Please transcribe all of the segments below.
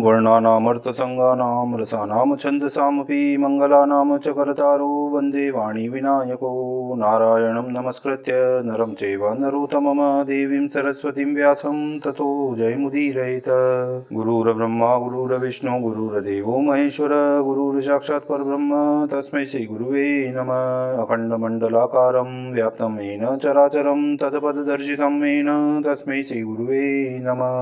वर्णानामर्थसङ्गानां रसानां छन्दसामपि मङ्गलानां च कर्तारो वन्दे वाणी विनायको नारायणं नमस्कृत्य नरं चैव नरोत्तमं देवीं सरस्वतीं व्यासं ततो जयमुदीरयेत्। गुरुर्ब्रह्मा गुरुर्विष्णु गुरुर्देवो महेश्वर गुरुर्साक्षात् परब्रह्म तस्मै श्रीगुरुवे नमः। अखण्डमण्डलाकारं व्याप्तं येन चराचरं तत्पददर्शितं येन तस्मै श्रीगुरुवे नमः।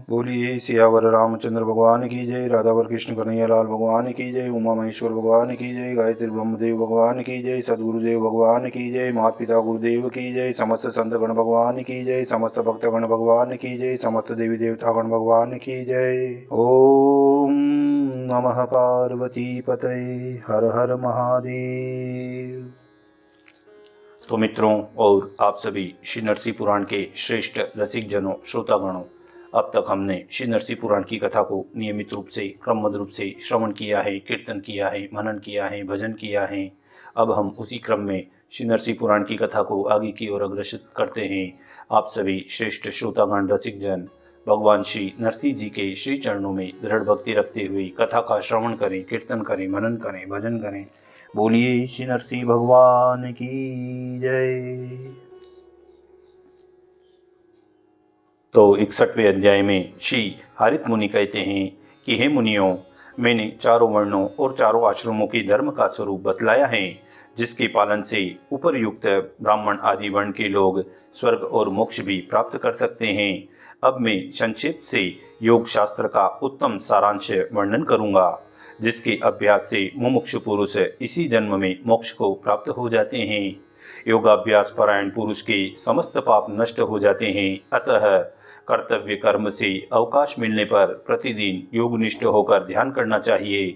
बोलिए सियावर रामचंद्र भगवान की जय, राधावर कृष्ण कन्हैया लाल भगवान की जय, उमा महेश्वर भगवान की जय, गायत्री ब्रह्मदेव भगवान की जय, सदगुरुदेव भगवान की जय, माता पिता गुरुदेव की जय, समस्त संत गण भगवान की जय, समस्त भक्त गण भगवान की जय, समस्त देवी देवता गण भगवान की जय। ओम नमः पार्वती पतये, हर हर महादेव। तो मित्रों और आप सभी श्री नरसिंह पुराण के श्रेष्ठ रसिक जनों, श्रोतागणों, अब तक हमने श्री नरसिंह पुराण की कथा को नियमित रूप से क्रमबद्ध रूप से श्रवण किया है, कीर्तन किया है, मनन किया है, भजन किया है। अब हम उसी क्रम में श्री नरसिंह पुराण की कथा को आगे की ओर अग्रसर करते हैं। आप सभी श्रेष्ठ श्रोतागण रसिक जन भगवान श्री नरसिंह जी के श्री चरणों में दृढ़ भक्ति रखते हुए कथा का श्रवण करें, कीर्तन करें, मनन करें, भजन करें। बोलिए श्री नरसिंह भगवान की जय। तो 61वें अध्याय में श्री हारित मुनि कहते हैं कि हे मुनियों, मैंने चारों वर्णों और चारों आश्रमों के धर्म का स्वरूप बतलाया है, जिसके पालन से उपरयुक्त ब्राह्मण आदि वर्ण के लोग स्वर्ग और मोक्ष भी प्राप्त कर सकते हैं। अब मैं संक्षेप से योग शास्त्र का उत्तम सारांश वर्णन करूंगा, जिसके अभ्यास से मुमुक्षु पुरुष इसी जन्म में मोक्ष को प्राप्त हो जाते हैं। योगाभ्यास परायण पुरुष के समस्त पाप नष्ट हो जाते हैं। अतः कर्तव्य कर्म से अवकाश मिलने पर प्रतिदिन योगनिष्ठ होकर ध्यान करना चाहिए।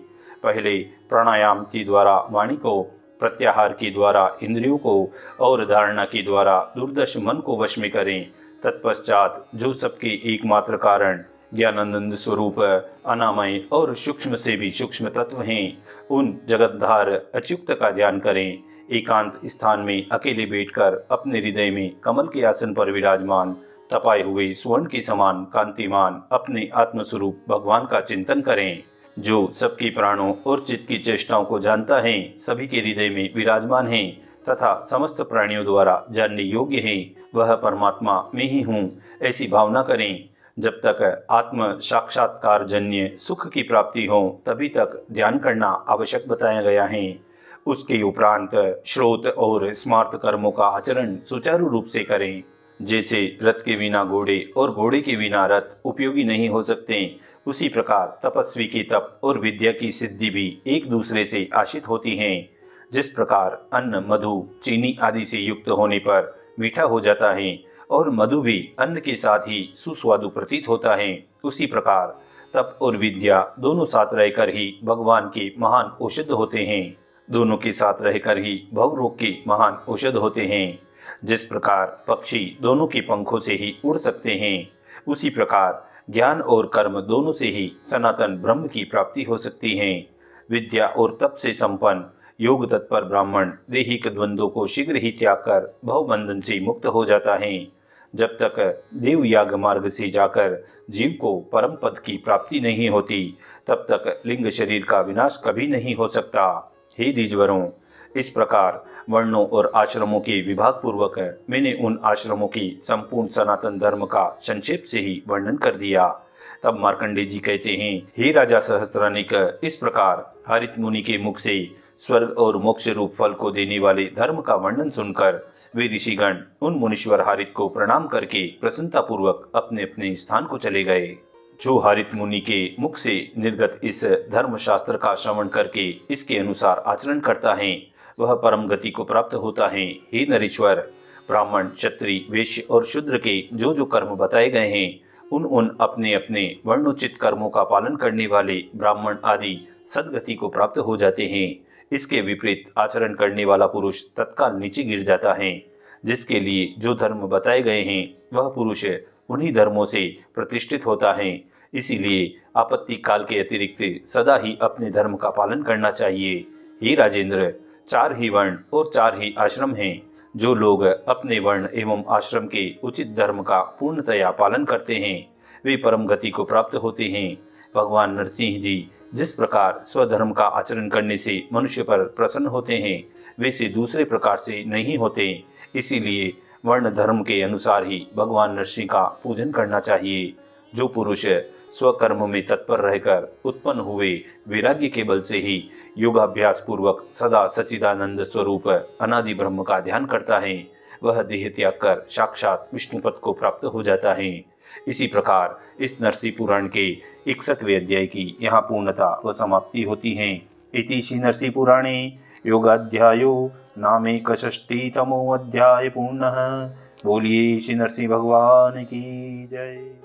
पहले प्राणायाम के द्वारा वाणी को, प्रत्याहार के द्वारा इंद्रियों को और धारणा के द्वारा दुर्दश मन को वश में करें। तत्पश्चात जो सबके एकमात्र कारण ज्ञानानंद स्वरूप अनामय और सूक्ष्म से भी सूक्ष्म तत्व हैं, उन जगतधार अच्युत का ध्यान करें। एकांत स्थान में अकेले बैठकर अपने हृदय में कमल के आसन पर विराजमान तपाए हुए स्वर्ण के समान कांतिमान अपने आत्मस्वरूप भगवान का चिंतन करें, जो सबके प्राणों और चित्त की चेष्टाओं को जानता है, सभी के हृदय में विराजमान है तथा समस्त प्राणियों द्वारा जानने योग्य है। वह परमात्मा मैं ही हूँ, ऐसी भावना करें। जब तक आत्म साक्षात्कार जन्य सुख की प्राप्ति हो, तभी तक ध्यान करना आवश्यक बताया गया है। उसके उपरांत श्रोत और स्मार्त कर्मों का आचरण सुचारू रूप से करें। जैसे रथ के बिना घोड़े और घोड़े के बिना रथ उपयोगी नहीं हो सकते, उसी प्रकार तपस्वी की तप और विद्या की सिद्धि भी एक दूसरे से आश्रित होती हैं। जिस प्रकार अन्न मधु चीनी आदि से युक्त होने पर मीठा हो जाता है और मधु भी अन्न के साथ ही सुस्वादु प्रतीत होता है, उसी प्रकार तप और विद्या दोनों साथ रहकर ही भगवान के महान औषध होते हैं। दोनों के साथ रहकर ही भवरोग के महान औषध होते हैं। जिस प्रकार पक्षी दोनों के पंखों से ही उड़ सकते हैं, उसी प्रकार ज्ञान और कर्म दोनों से ही सनातन ब्रह्म की प्राप्ति हो सकती है। विद्या और तप से संपन्न योग तत्पर ब्राह्मण दैहिक द्वंद्वों को शीघ्र ही त्याग कर भवबंधन से मुक्त हो जाता है। जब तक देव याग मार्ग से जाकर जीव को परम पद की प्राप्ति नहीं होती, तब तक लिंग शरीर का विनाश कभी नहीं हो सकता। हे द्विजवरों, इस प्रकार वर्णों और आश्रमों के विभाग पूर्वक मैंने उन आश्रमों की संपूर्ण सनातन धर्म का संक्षेप से ही वर्णन कर दिया। तब मार्कंडेय जी कहते हैं, हे राजा सहस्त्रानिक, इस प्रकार हारित मुनि के मुख से स्वर्ग और मोक्ष रूप फल को देने वाले धर्म का वर्णन सुनकर वे ऋषिगण उन मुनीश्वर हारित को प्रणाम करके प्रसन्नता पूर्वक अपने अपने स्थान को चले गए। जो हारित मुनि के मुख से निर्गत इस धर्म शास्त्र का श्रवण करके इसके अनुसार आचरण करता है, वह परम गति को प्राप्त होता है। हे नरेश्वर, ब्राह्मण, क्षत्रिय, वैश्य और शूद्र के जो जो कर्म बताए गए हैं, उन अपने अपने वर्णोचित कर्मों का पालन करने वाले ब्राह्मण आदि सदगति को प्राप्त हो जाते हैं। इसके विपरीत आचरण करने वाला पुरुष तत्काल नीचे गिर जाता है। जिसके लिए जो धर्म बताए गए हैं, वह पुरुष उन्हीं धर्मों से प्रतिष्ठित होता है। इसीलिए आपत्ति काल के अतिरिक्त सदा ही अपने धर्म का पालन करना चाहिए। हे राजेंद्र, 4 ही वर्ण और 4 ही आश्रम हैं। जो लोग अपने वर्ण एवं आश्रम के उचित धर्म का पूर्णतया पालन करते हैं, वे परम गति को प्राप्त होते हैं। भगवान नरसिंह जी जिस प्रकार स्वधर्म का आचरण करने से मनुष्य पर प्रसन्न होते हैं, वैसे दूसरे प्रकार से नहीं होते। इसीलिए वर्ण धर्म के अनुसार ही भगवान नरसिंह का पूजन करना चाहिए। जो पुरुष स्वकर्म में तत्पर रहकर उत्पन्न हुए वैराग्य के बल से ही योगाभ्यास पूर्वक सदा सच्चिदानंद स्वरूप अनादि ब्रह्म का ध्यान करता है, वह देह त्याग कर साक्षात विष्णुपद को प्राप्त हो जाता है। इसी प्रकार इस नरसिंह पुराण के 61वें अध्याय की यहाँ पूर्णता व समाप्ति होती है। इति श्री नरसिंह पुराणे योगाध्यायो नामेकषष्टितमो अध्याय पूर्णः। बोलिए श्री नरसिंह भगवान की जय।